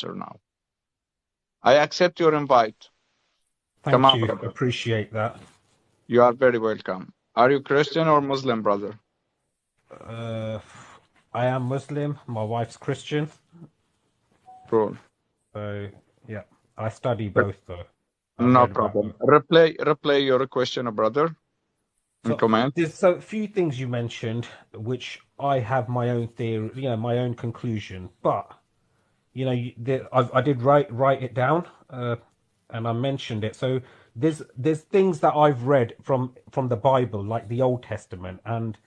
answer now. I accept your invite. Come Thank on, you. brother. Appreciate that. You are very welcome. Are you Christian or Muslim, brother? I am Muslim. My wife's Christian. Cool. So, yeah. I study both, though. I've No read about problem. both. Replay your question, brother, and So, comment. there's a few things you mentioned, which I have my own theory, my own conclusion. But, I did write it down, and I mentioned it. So, there's things that I've read from the Bible, like the Old Testament, and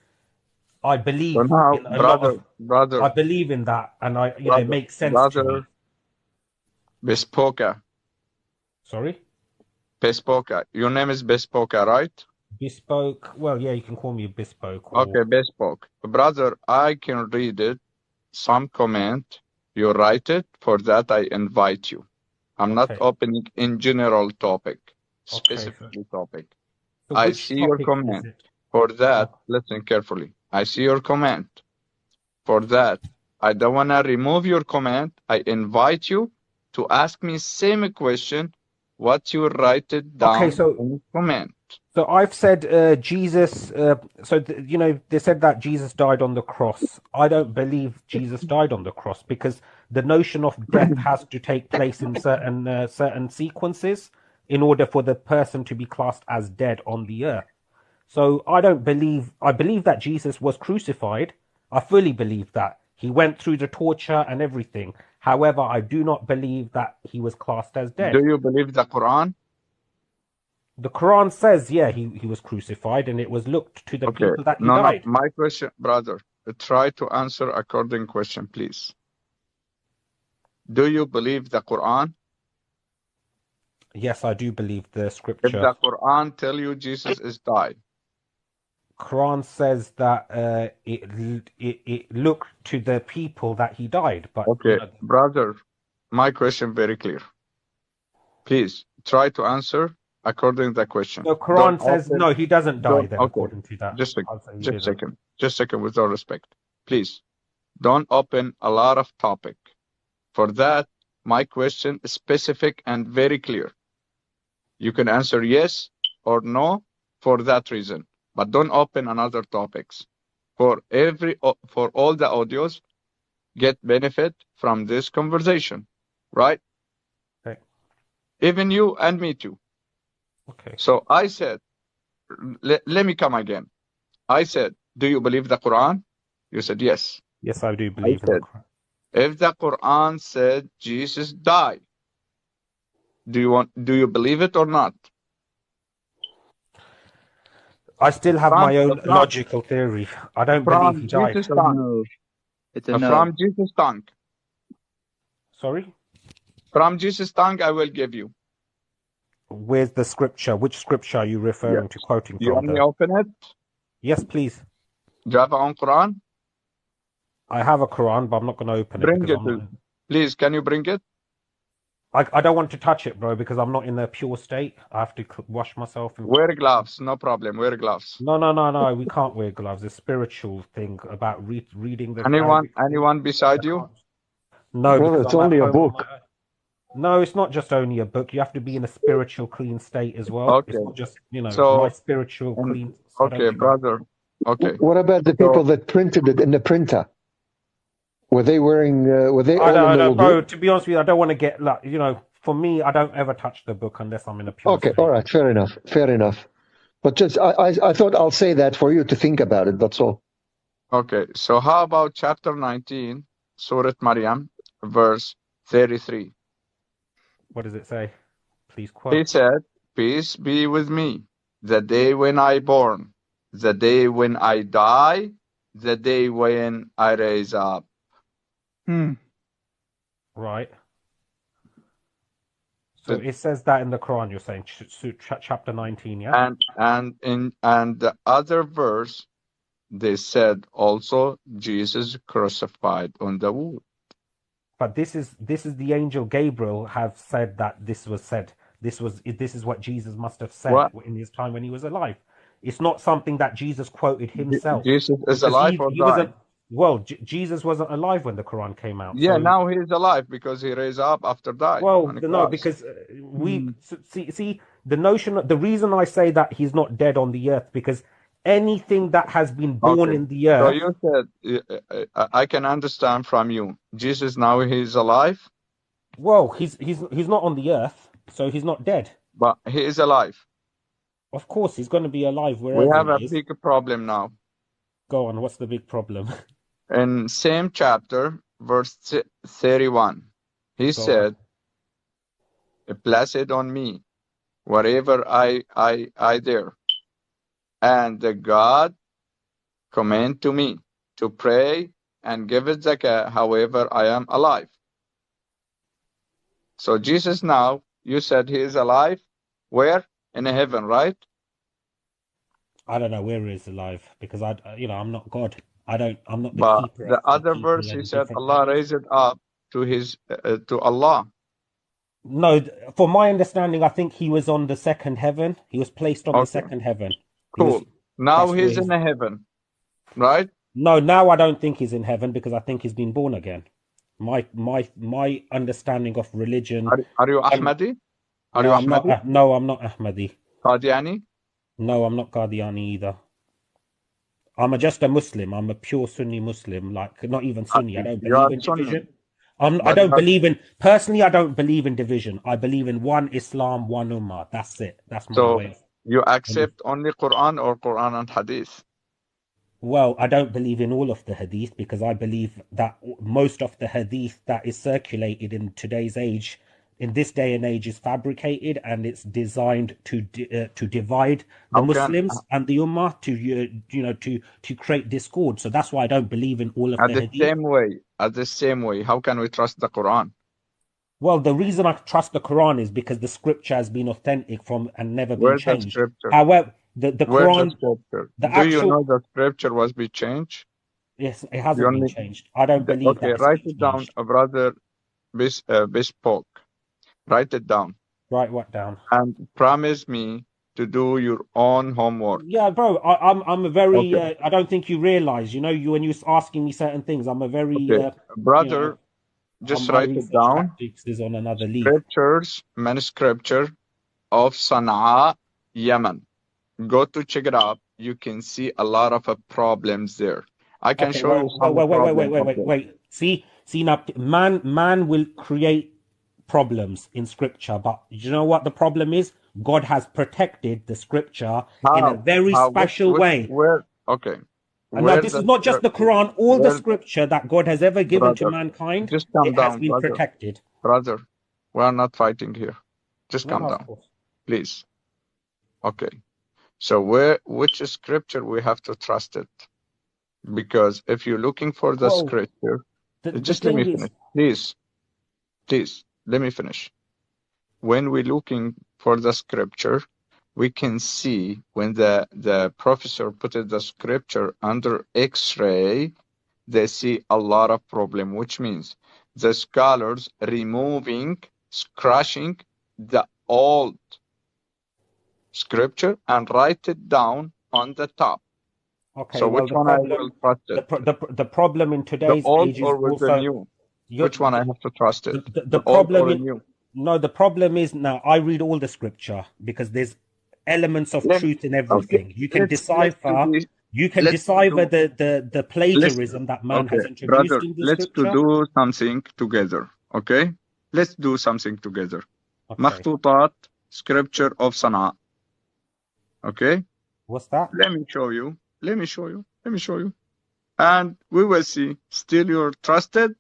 I So believe now, in a lot of. I brother, believe in that, and it makes sense to me. Bespoka. Sorry? Bespoka. Your name is Bespoka, right? Bespoke. Well, yeah, you can call me Bespoke. Okay, Bespoke. Brother, I can read it. Some comment. You write it. For that, I invite you. I'm not Okay. opening in general topic, Okay, specifically topic. So I which see your topic comment. is it? For that, listen carefully. I see your comment. For that, I don't want to remove your comment. I invite you to ask me same question, what you write it down Okay, so in comment. so I've said Jesus. They said that Jesus died on the cross. I don't believe Jesus died on the cross because the notion of death has to take place in certain sequences in order for the person to be classed as dead on the earth. So I don't believe. I believe that Jesus was crucified. I fully believe that he went through the torture and everything. However, I do not believe that he was classed as dead. Do you believe the Quran? The Quran says, yeah, he was crucified, and it was looked to the people that he died. My question, brother, try to answer according question, please. Do you believe the Quran? Yes, I do believe the If scripture. the Quran tell you Jesus is died, Quran says that it looked to the people that he died, but okay, brother, my question very clear. Please try to answer according to the question. the Quran says no, he doesn't die. Then, okay, according to that, just I'll say he just didn't. second, with all respect, please don't open a lot of topic. For that, my question is specific and very clear. You can answer yes or no for that reason, but don't open another topics. For all the audios get benefit from this conversation, right? Okay. Even you and me too. Okay. So I said, let me come again. I said, do you believe the Quran? You said yes. Yes, I do believe in the Quran. If the Quran said Jesus died, do you believe it or not? I still have my own logical theory. I don't believe he died. It's a no. From Jesus' tongue. Sorry? From Jesus' tongue, I will give you. Where's the scripture? Which scripture are you referring to, quoting from? You want me to open it? Yes, please. Do you have a Quran? I have a Quran, but I'm not going to open it. Bring it. Please, can you bring it? I don't want to touch it, bro, because I'm not in a pure state. I have to wash myself. Wear gloves, no problem. Wear gloves. No. We can't wear gloves. It's a spiritual thing about reading the. Anyone beside you? No, well, it's only a book. No, it's not just only a book. You have to be in a spiritual clean state as well. Okay. It's not just, my spiritual clean. Okay, brother. Okay. What about the people that printed it in the printer? Were they wearing? Were they? I don't know. To be honest with you, I don't want to get for me, I don't ever touch the book unless I'm in a pure state. All right, fair enough. But just I thought I'll say that for you to think about it. That's all. Okay, so how about chapter 19, Surah Maryam, verse 33? What does it say? Please quote. He said, "Peace be with me, the day when I born, the day when I die, the day when I raise up." Right. So it says that in the Quran. You're saying chapter 19, yeah. And the other verse, they said also Jesus crucified on the wood. But this is the angel Gabriel have said that this was said. This is what Jesus must have said in his time when he was alive. It's not something that Jesus quoted himself. Jesus is alive or died? Well, Jesus wasn't alive when the Quran came out. Yeah, So, now he is alive because he raised up after die well, on the no, cross. because see the notion, the reason I say that he's not dead on the earth, because anything that has been born Okay. in the So earth, you said, I can understand from you, Jesus now he's alive, well, he's not on the earth, so he's not dead. but he is alive. Of course, he's going to be alive We wherever have a he is. big problem now. Go on, what's the big problem? In same chapter, verse 31, he Go on. said, blessed on me, wherever I there. And the God command to me to pray and give it zakah, however I am alive. So Jesus now, you said he is alive. Where? In heaven, right? I don't know where he is alive, because I'm not God. I'm not the But keeper the of the other people verse, he and said different Allah heavens. raised it up to his to Allah. No, for my understanding, I think he was on the second heaven. He was placed on the Okay, second heaven. cool. Now That's where he's in he's. heaven, right? No, now I don't think he's in heaven, because I think he's been born again. My understanding of religion. Are you Um, Ahmadi? Are you no, I'm not. Ahmadi? No, I'm not Ahmadi. Qadiani? No, I'm not Qadiani either. Just a Muslim. I'm a pure Sunni Muslim. Like, not even Sunni. I don't You are believe in Sunni, division. I but you don't are, believe in, personally, I don't believe in division. I believe in one Islam, one Ummah. That's it. That's my so way of you belief. accept only Quran or Quran and Hadith? Well, I don't believe in all of the hadith, because I believe that most of the hadith that is circulated in today's age, in this day and age, is fabricated, and it's designed to divide the How can Muslims and the Ummah, to create discord. So that's why I don't believe in all of at the the hadith. same way, how can we trust the Quran? Well, the reason I trust the Quran is because the scripture has been authentic from and never been Where's the changed. scripture? However, the Where's the Quran, scripture? the Do you actual, know the scripture was be changed? yes, it You hasn't been only changed. I don't believe okay. that it's Write been it down, changed. brother. Bespoke. Write it down Write what down? and promise me to do your own homework. Yeah, bro. I'm a very. Okay. I don't think you realize. When you're asking me certain things, I'm a very. Okay, brother. Just My write it research down. tactics is on another league. Scriptures, many scripture of Sana'a, Yemen. Go to check it out. You can see a lot of problems there. I can Okay, show you well, some problems of there. wait. See now, man will create problems in scripture, but you know what the problem is? God has protected the scripture in a How? very How? special way. Where? Okay. And now Where this is the not just the Quran, all the where, scripture that God has ever given to brother? mankind, Just calm it has down, been brother. protected. Brother, we are not fighting here. Just No, calm of down, course. please. Okay. So which scripture we have to trust it? Because if you're looking for the Well, scripture, the just let me thing is, finish. Please, let me finish. When we're looking for the scripture, we can see when the professor put the scripture under X-ray, they see a lot of problem, which means the scholars scratching the old scripture and write it down on the top. okay, So well, which one I will trust it? the problem in The today's old age is or with the also new? you're, Which one I have to trust it? the The old or problem the in new? no, the problem is now I read all the scripture, because there's elements of Let truth in okay. everything. You can Let's do decipher. this. You can Let's decipher do the let's plagiarism that man okay, has introduced brother. in the Let's to scripture. do something together. Okay, let's do something together. Okay, Makhtutat, scripture of Sana'a. Okay, what's that? let me show you. Let me show you. Let me show you. And we will see. Still, you're trusted.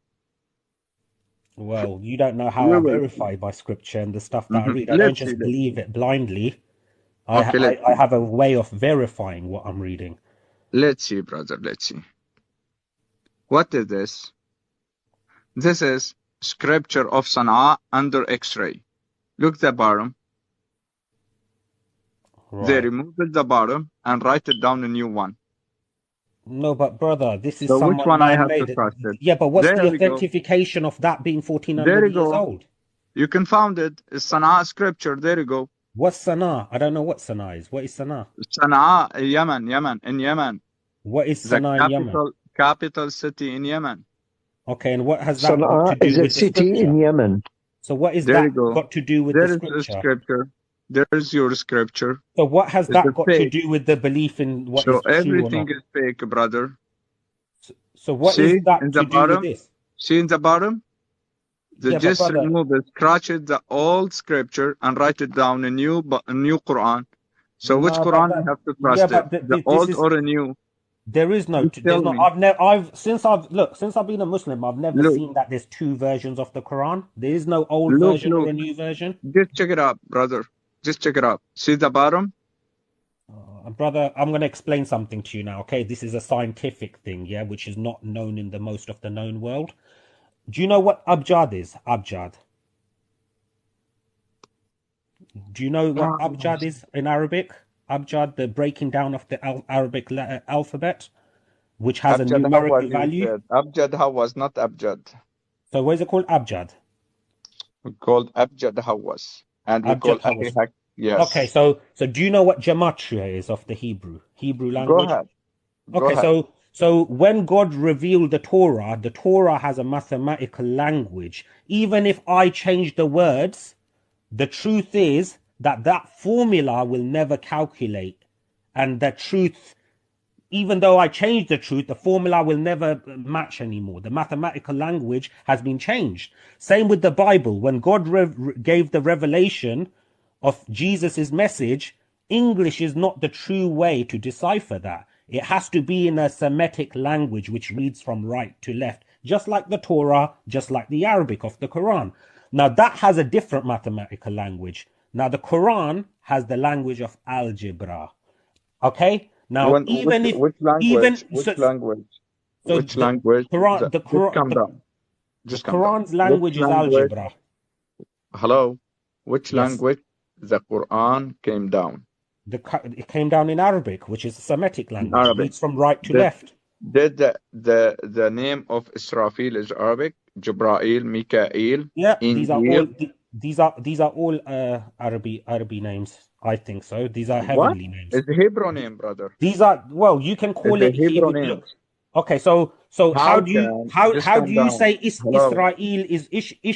Well, you don't know how We I will. verify my scripture and the stuff that I read. I don't Let's see. just believe it blindly. Okay, I have a way of verifying what I'm reading. let's see, brother. Let's see. What is this? This is scripture of Sana'a under X-ray. Look the bottom. They Right. removed the bottom and write it down a new one. No, but brother, this is So which someone one I have to man-made. trust it? Yeah, but what's the There we go. authentication of that being There 1400 you years go. old? You can find it. It's Sana'a scripture. There you go. What's Sana? I don't know what Sana is. What is Sana? Sana'a, Yemen, in Yemen. What is The Sana in Yemen? capital city in Yemen. Okay, and what has that got Sana'a to do is a with the city in scripture? Yemen. So what is There you that go. got to do with There the is a scripture? scripture. There's your scripture. So what has It's a that got to fake. do with the belief in what So is true or everything not? is fake, brother. So what See is in that the to do with bottom? this? See in the bottom? They Yeah, but just brother, remove it, scratch it, the old scripture, and write it down a new Quran. So which no, but Quran you that, have to yeah, trust it? but The this old is or a new? there is no, Please there's tell not. me. Since I've been a Muslim, I've never Look, seen that there's two versions of the Quran. There is no old look, version or look. a new version. Just check it out, brother. Just check it out. See the bottom? Brother, I'm going to explain something to you now. Okay, this is a scientific thing, yeah, which is not known in the most of the known world. Do you know what abjad is? Abjad. Do you know what abjad is in Arabic? Abjad, the breaking down of the Arabic alphabet, which has a Abjad Hawaz, numerical you value. said. Abjad Hawaz, not Abjad. So what is it called? Abjad. We called Abjad Hawaz. And we call Abjad Akhi Hawas. Haq. Okay, Yes. so do you know what gematria is of the Hebrew Go language? ahead. Go Okay, ahead. so when God revealed the Torah has a mathematical language. Even if I change the words, the truth is that that formula will never calculate, and the truth, even though I change the truth, the formula will never match anymore. The mathematical language has been changed. Same with the Bible. When God gave the revelation of Jesus's message, English is not the true way to decipher that. It has to be in a Semitic language which reads from right to left, just like the Torah, just like the Arabic of the Quran. Now that has a different mathematical language. Now the Quran has the language of algebra. Okay? Now When, which language? Which language? so Which language? Just calm down. the Just calm down. Quran's Which language is language? algebra. Hello? Which Yes. language the Quran came down? It came down in Arabic, which is a Semitic In language. It Arabic. reads from right to Did, left. did the name of Israfil is Arabic? Jibrail, Mikael, Yeah, these are all Injil. these are all Arabic names. I think so. These are What? heavenly names. It's a Hebrew name, brother. These are, well, you can It's call a it Hebrew Hebrew. name. Look, okay, so how How do you can, just how do calm you down. say Hello? Israel is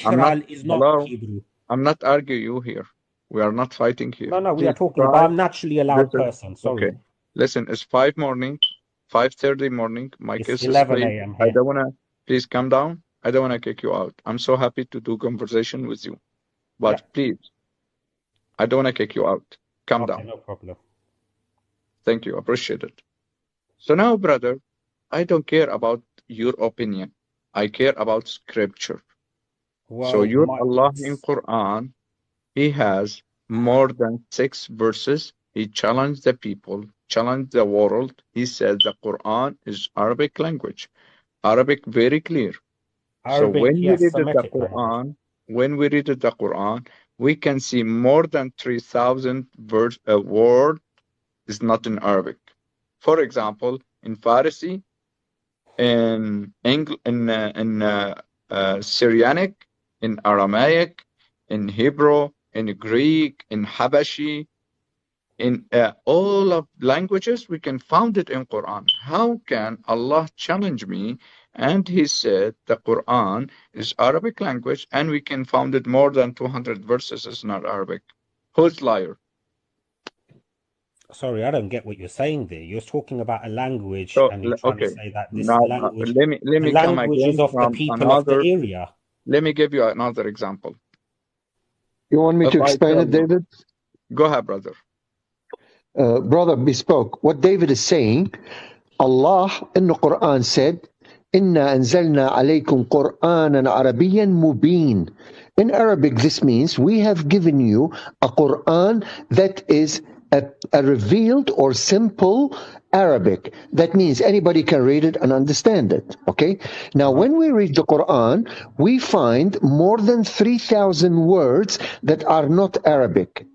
I'm not, Israel is not hello? Hebrew? I'm not arguing you here. We are not fighting here. No, we are Please talking about. try. I'm naturally a This loud is, person. okay. Sorry, Listen, it's 5:30 morning. My it's kids is 11 asleep. a.m. I here. don't wanna, please calm down. I don't wanna kick you out. I'm so happy to do conversation with you. Yeah. But please, I don't wanna kick you out. Calm Okay, down. no problem. Thank you. Appreciate it. So now, brother, I don't care about your opinion. I care about scripture. So Well, your Allah in Quran, He has more than 6 verses. He challenged the people, challenged the world. He said the Quran is Arabic language. Arabic very clear. So Arabic, when we yes, read the Semitic language. Quran, we can see more than 3,000 word is not in Arabic. For example, in Farsi, in Syrianic, in Aramaic, in Hebrew, in Greek, in Habashi, in all of languages, we can find it in Quran. How can Allah challenge me? And He said the Quran is Arabic language, and we can find it more than 200 verses is not Arabic. Who's liar? Sorry, I don't get what you're saying there. You're talking about a language, So and you're trying to okay, say that this now language, let the me come languages again of the from people of the another. area. Let me give you another example. You want me If to I explain tell it, you, David? go ahead, brother. Brother Bespoke, what David is saying, Allah in the Quran said, Inna anzalna alaykum Qur'anan Arabiyan mubin. In Arabic, this means we have given you a Quran that is a revealed or simple Arabic. That means anybody can read it and understand it. Okay? Now, when we read the Quran, we find more than 3,000 words that are not Arabic,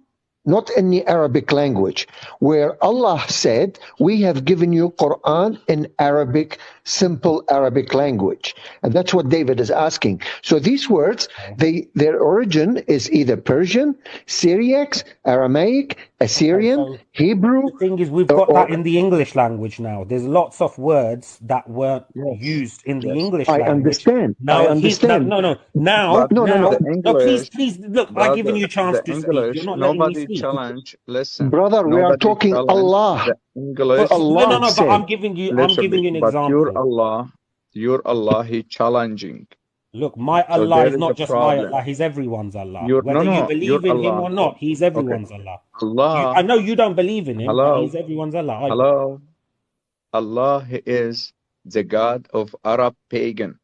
not in the Arabic language, where Allah said, we have given you Quran in Arabic simple Arabic language? And that's what David is asking. So these words, their origin is either Persian, Syriac, Aramaic, Assyrian, so Hebrew. the thing is, we've got that in the English language now. There's lots of words that weren't used in the English I language. understand. Now, I understand. Now, English, please, look, I'm giving you a chance the to speak. English, You're not letting me nobody speak. challenge. Listen, Brother, we are nobody talking challenge Allah. the English. Allah But said. I'm giving you an But example. your Allah, He challenging. Look, my So Allah there is is not a just my problem. Allah, He's everyone's Allah. Your Whether you your believe in Him Allah. or not, He's everyone's Allah. Allah. I know you don't believe in Him, but Hello. He's everyone's Allah. Hello. Allah, He is the God of Arab pagan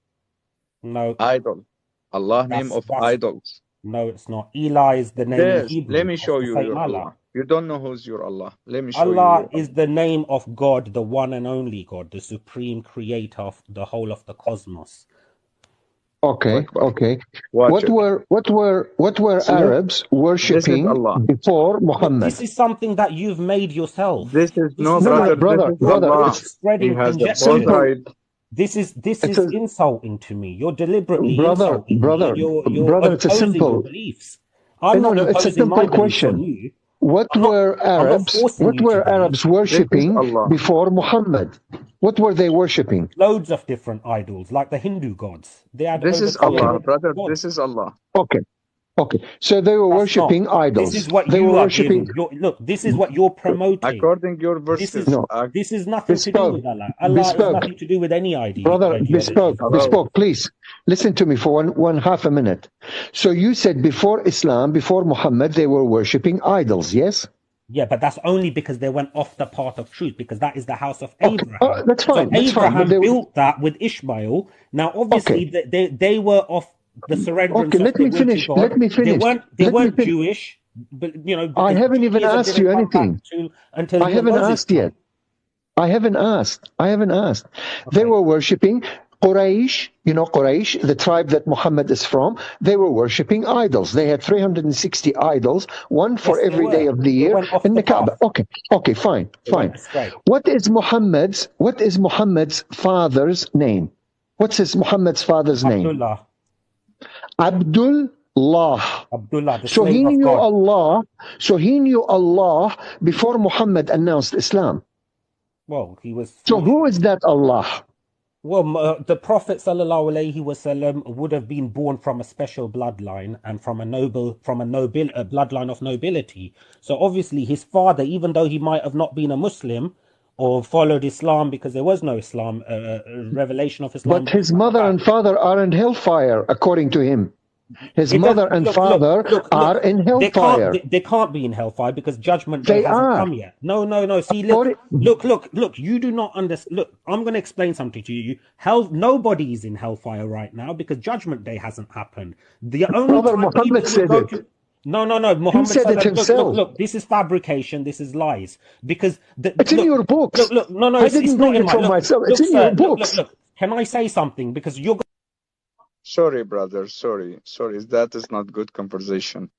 No, idol. Allah name of idols. no, it's not. Eli is the name in Hebrew. Let me of show the you same your Allah. You don't know who's your Allah. Let me show you. Allah is the name of God, the one and only God, the supreme creator of the whole of the cosmos. Okay, okay. Watch it. What were See? Arabs worshiping Allah. before Muhammad? This is something that you've made yourself. This is No, brother, Allah. It's spreading He has a conjecture. both side. This is insulting to me. You're deliberately Brother, insulting brother, me. You're brother, it's a opposing simple- your beliefs. I'm not it's a imposing simple my beliefs question. on you. What I'm not- were I'm not Arabs? forcing What you to were believe. Arabs worshiping Allah. before Muhammad? What were they worshiping? Loads of different idols, like the Hindu gods. They had This over is Allah, 200 brother. gods. This is Allah. Okay, okay. So they were That's worshiping not- idols. This is what they you were are worshiping. giving. Look, this is what you're promoting. According your verses. This is nothing to do Bespoke. with Allah. Allah has Bespoke. nothing to do with any idea. Brother, ideology. bespoke, please listen to me for one half a minute. So you said before Islam, before Muhammad, they were worshiping idols, yes? Yeah, but that's only because they went off the path of truth, because that is the house of Okay. Abraham. That's fine. So That's fine. Abraham But they- built that with Ishmael. Now, obviously, they were off the surrenderance. Okay, of let the me will to finish. God. Let me finish. They Let me weren't finish. Jewish, but I because haven't even Judaism asked didn't you come back anything. until I haven't Moses asked time. yet. I haven't asked. They were worshiping Quraysh, Quraysh, the tribe that Muhammad is from. They were worshiping idols. They had 360 idols, one for Yes, they every day were. of the They year went off in the the path. Kaaba. Okay, fine. went astray. What is Muhammad's father's name? What's Muhammad's father's name? Abdullah, Abdullah. the So slave he of knew God. Allah. So he knew Allah before Muhammad announced Islam. Well, he was. So who is that Allah? Well, the Prophet ﷺ would have been born from a special bloodline and from a bloodline of nobility. So obviously his father, even though he might have not been a Muslim or followed Islam because there was no Islam, revelation of Islam. But his mother and father are in hellfire, according to him. His mother and father are in hellfire. They can't be in hellfire because judgment day hasn't come yet. No. See, look. You do not understand. Look, I'm going to explain something to you. Nobody is in hellfire right now because judgment day hasn't happened. The only Brother time Muhammad people said will it. go to. No. Muhammad said it himself. Look, this is fabrication. This is lies. Because It's in your books. Look. No. I didn't bring it from myself. It's in your books. Look. Can I say something? Because you're. Sorry, brother. Sorry. That is not good conversation.